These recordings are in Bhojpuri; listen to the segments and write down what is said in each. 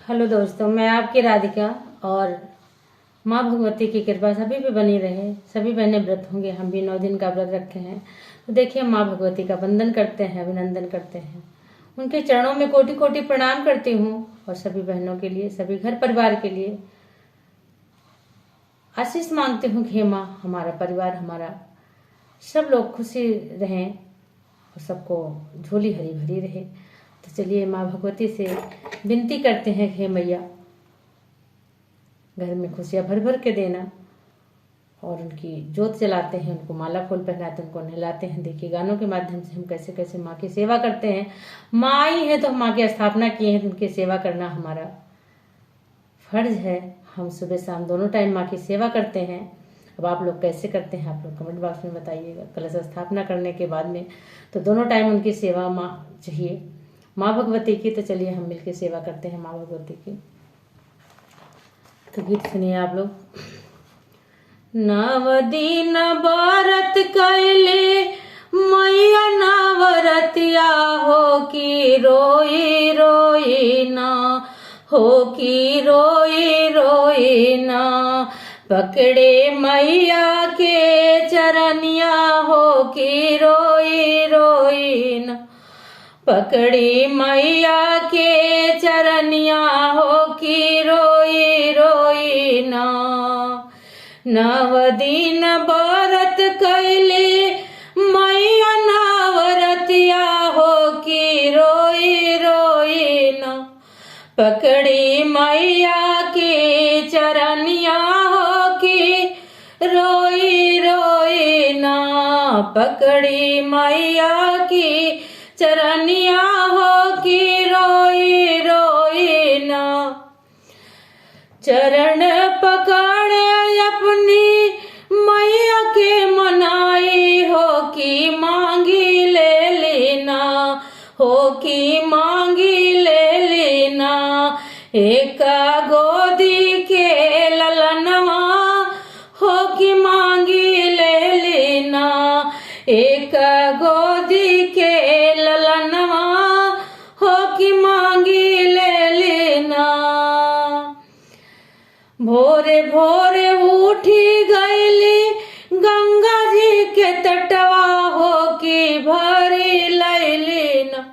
हेलो दोस्तों, मैं आपकी राधिका और माँ भगवती की कृपा सभी पे बनी रहे। सभी बहनें व्रत होंगे, हम भी 9 दिन का व्रत रखे हैं। तो देखिए, माँ भगवती का वंदन करते हैं, अभिनंदन करते हैं, उनके चरणों में कोटि कोटि प्रणाम करती हूँ और सभी बहनों के लिए, सभी घर परिवार के लिए आशीष मांगती हूँ कि हे माँ, हमारा परिवार, हमारा सब लोग खुशी रहें और सबको झोली हरी भरी रहे। तो चलिए माँ भगवती से विनती करते हैं, हे मैया, घर में खुशियाँ भर भर के देना। और उनकी जोत जलाते हैं, उनको माला फूल पहनाते हैं, उनको नहलाते हैं। देखिए, गानों के माध्यम से हम कैसे कैसे माँ की सेवा करते हैं। माँ आई है तो माँ की स्थापना किए हैं, तो उनकी सेवा करना हमारा फर्ज है। हम सुबह शाम दोनों टाइम माँ की सेवा करते हैं। अब आप लोग कैसे करते हैं, आप लोग कमेंट बॉक्स में बताइएगा। कलश स्थापना करने के बाद में तो दोनों टाइम उनकी सेवा माँ चाहिए, माँ भगवती की। तो चलिए हम मिलकर सेवा करते हैं माँ भगवती की। तो गीत सुनिए आप लोग। नव दिन व्रत कैले मैया नवरतिया, हो की रोई रोई ना, हो की रोई रोई ना। पकड़े मैया के चरनिया, हो की रोई रोई ना। पकड़ी मैया के चरनिया, हो की रोई रोई ना। नव दिन व्रत कैले मैया नवरतिया, हो की रोई रोई ना। पकड़ी मैया के चरनिया, हो की रोई रोई ना। पकड़ी मैया की चरनिया, हो की रोई रोई ना। चरण पकड़े अपनी मैया के मनाई, हो की मांगी ले लेना, हो की मांगी ले लेना। एक गोदी के ललनवा, हो की मांगी ले लेना। एक गोदी के ललनवा, हो की मांगी ले लेना। भोरे भोरे उठी गईली गंगा जी के तटवा, हो की भरी लैली ना,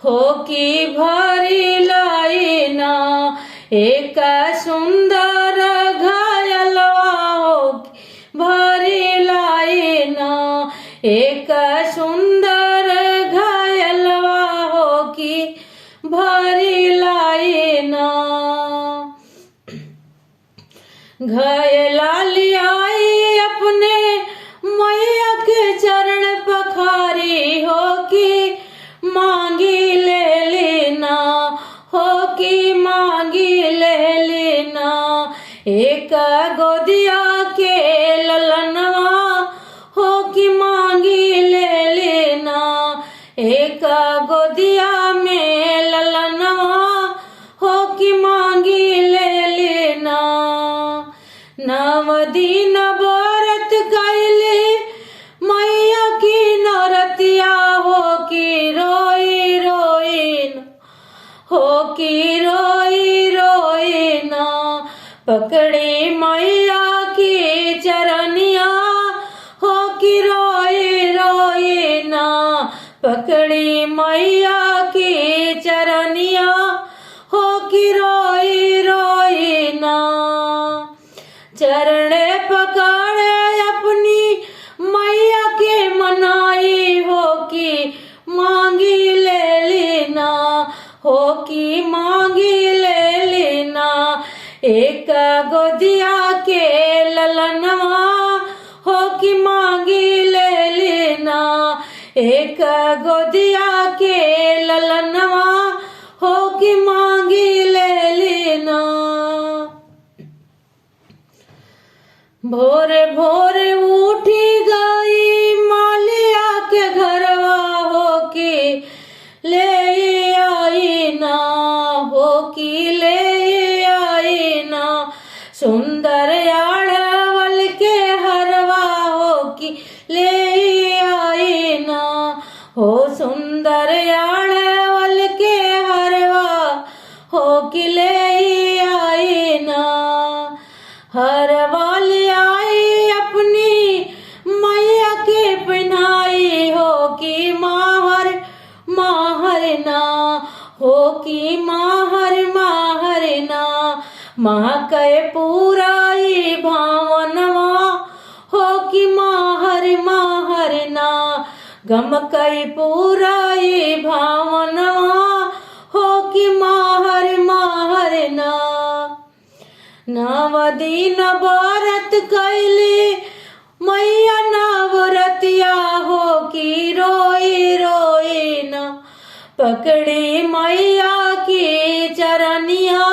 हो की भरी लाई ना। एक सुंदर घायलवा, हो की भरी लाई ना। एक सुंदर घायलवा, हो की भरी लाई ना। घायला लियाई अपने मैया के चरण पखारी, हो की मांगी ले लेना, हो की मांगी ले लेना। एक गोदिया के ललनवा, हो की मांगी ले लेना। एक गोदिया में ललनवा, हो की मांगी ले लेना। नव दिन व्रत कैले मैया की नौरतिया, हो की रोई रोई ना, हो की रोई रोई ना। पकड़ी मैया की चरनिया, हो की रोई रोई ना। पकड़ी मैया की चरनिया, हो की रोई रोई ना। चरण पकड़े अपनी मैया के मनाई, हो की मांगी ले लेना, हो की मांगी ले लेना। एक गोदिया के ललनवा, हो की मांगी ले लेना। एक गोदिया के ललनवा, हो की मांगी ले लेना। भोरे भोरे उठी गई मालिया के घरवा, हो की ले आई ना, हो की ले आई ना। सुंदर अड़वल के हरवा, हो की ले आई ना। हो सुंदर अड़वल के हरवा, हो कि ले आए ना। हर वाले आए अपनी मैया के पहनाए हो कि माहर माहर ना, हो कि माहर माहर ना। महके पूरा ये भावनवा हो कि माहर माहर ना। गमकै पूरा ये भावनवा हो कि माहर माहर ना। नव दिन व्रत कैली मैया नवरतिया हो कि रोई रोई ना। पकड़ी मैया की चरनिया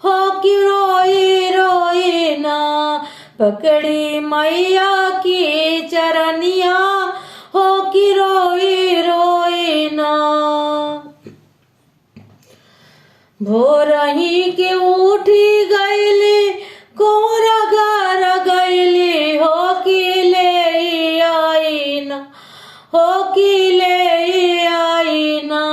हो कि रोई रोई ना। पकड़ी मैया की चरनिया हो कि रोई रोई ना। भोरही के उठी गईली कोरा घर गईली हो कि ले आई ना, हो कि ले आई ना।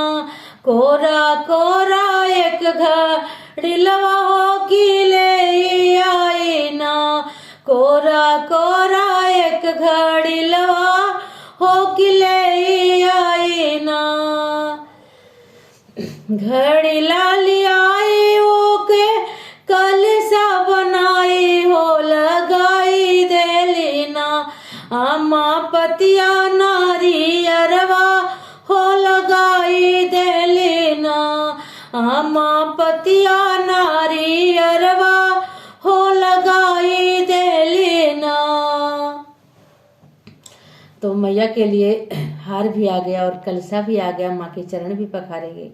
कोरा कोरा एक घड़िलवा हो कि ले आई ना। कोरा कोरा एक घड़िलवा हो कि ले आई ना। घड़ी लाली आई हो के कलसा बनाई हो लगाई देली ना। अम्मा पतिया नारी अरवा हो लगाई देली ना। अम्मा पतिया नारी अरवा हो लगाई देली ना। तो मैया के लिए हार भी आ गया और कलसा भी आ गया, माँ के चरण भी पखारेंगे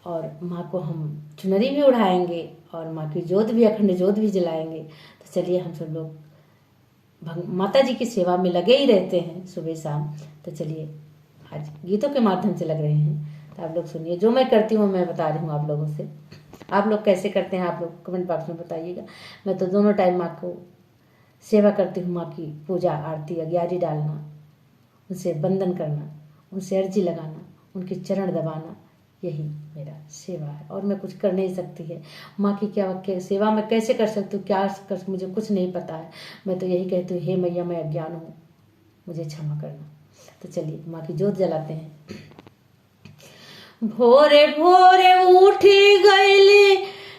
और माँ को हम चुनरी भी उड़ाएंगे और माँ की जोत भी, अखंड जोत भी जलाएंगे। तो चलिए हम सब लोग माता जी की सेवा में लगे ही रहते हैं सुबह शाम। तो चलिए आज गीतों के माध्यम से लग रहे हैं, तो आप लोग सुनिए। जो मैं करती हूँ मैं बता रही हूँ आप लोगों से। आप लोग कैसे करते हैं आप लोग कमेंट बॉक्स में बताइएगा। मैं तो दोनों टाइम माँ को सेवा करती हूँ। माँ की पूजा आरती अग्यारी डालना, उनसे वंदन करना, उनसे अर्जी लगाना, उनके चरण दबाना, यही मेरा सेवा है। और मैं कुछ कर नहीं सकती है। माँ की क्या सेवा मैं कैसे कर सकती हूँ, क्या कर, मुझे कुछ नहीं पता है। मैं तो यही कहती हूँ, हे मैया मैं अज्ञान हूँ, मुझे क्षमा करना। तो चलिए माँ की जोत जलाते हैं। भोरे भोरे उठी गईली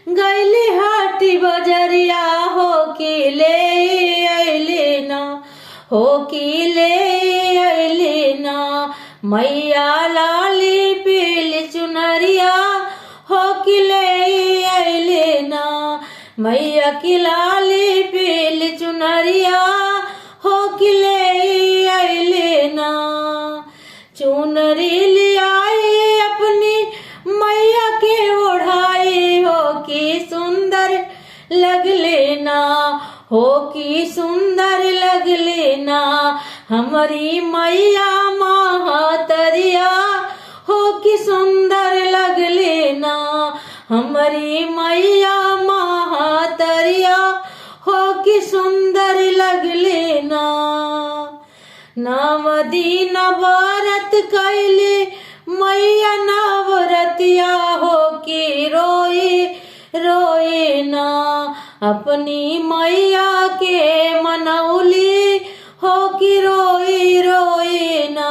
गईली हाटी बजरिया हो कि ले अइली ना, हो कि ले अइली ना। मैया लाली पीली चुनरिया हो कि ले अइली ना। मैया की लाली पीली चुनरिया हो कि ले अइली ना। चुनरी लियाई अपनी मैया के ओढ़ाई हो कि सुंदर लगले ना, हो कि सुंदर लगले ना। हमारी मैया महातरिया हो कि सुंदर लगले ना। हमारी मैया महातरिया हो कि सुंदर लगले ना। नव दिन व्रत कैली मैया नवरतिया हो कि रोई रोई ना। अपनी मैया के मनौली हो कि रोई रोई ना।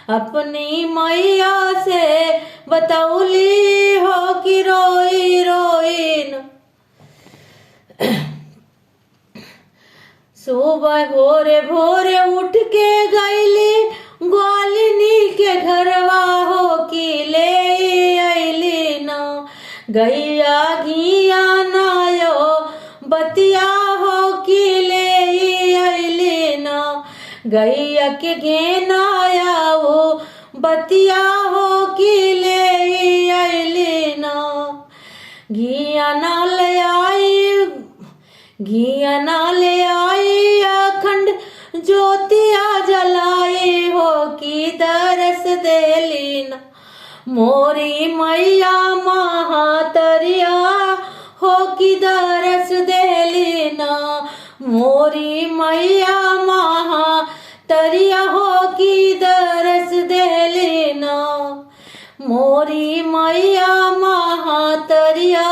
अपनी मैया से बतौली हो कि रोई रोई ना। सुबह भोरे भोरे उठ के गईली ग्वालिनी के घरवा हो कि ले अइली ना। गैया घिया नायो बतिया हो कि ले अइली ना। गैया के घेनाया वो बतिया हो कि ले अइली ना। घिया ना ले आई, घिया ना ले आई अखंड ज्योतिया जलाई हो कि दरस देली ना। मोरी मैया महातरिया हो कि दरस देली ना। मोरी मैया महातरिया हो कि दरस देली ना। मोरी मैया महातरिया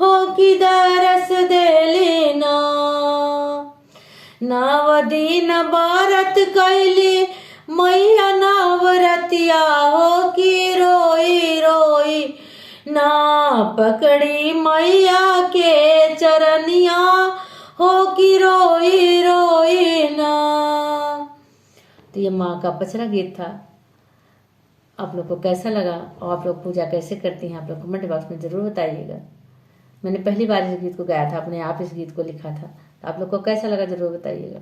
हो कि दरस दे ना। नव दिन व्रत कैली मैया नवरतिया हो कि रोई रोई ना। पकड़ी मैया के चरनिया हो कि रोई रोई ना। तो ये माँ का पचरा गीत था। आप लोग को कैसा लगा और आप लोग पूजा कैसे करती हैं, आप लोग कमेंट बॉक्स में ज़रूर बताइएगा। मैंने पहली बार इस गीत को गाया था, अपने आप इस गीत को लिखा था। तो आप लोग को कैसा लगा ज़रूर बताइएगा।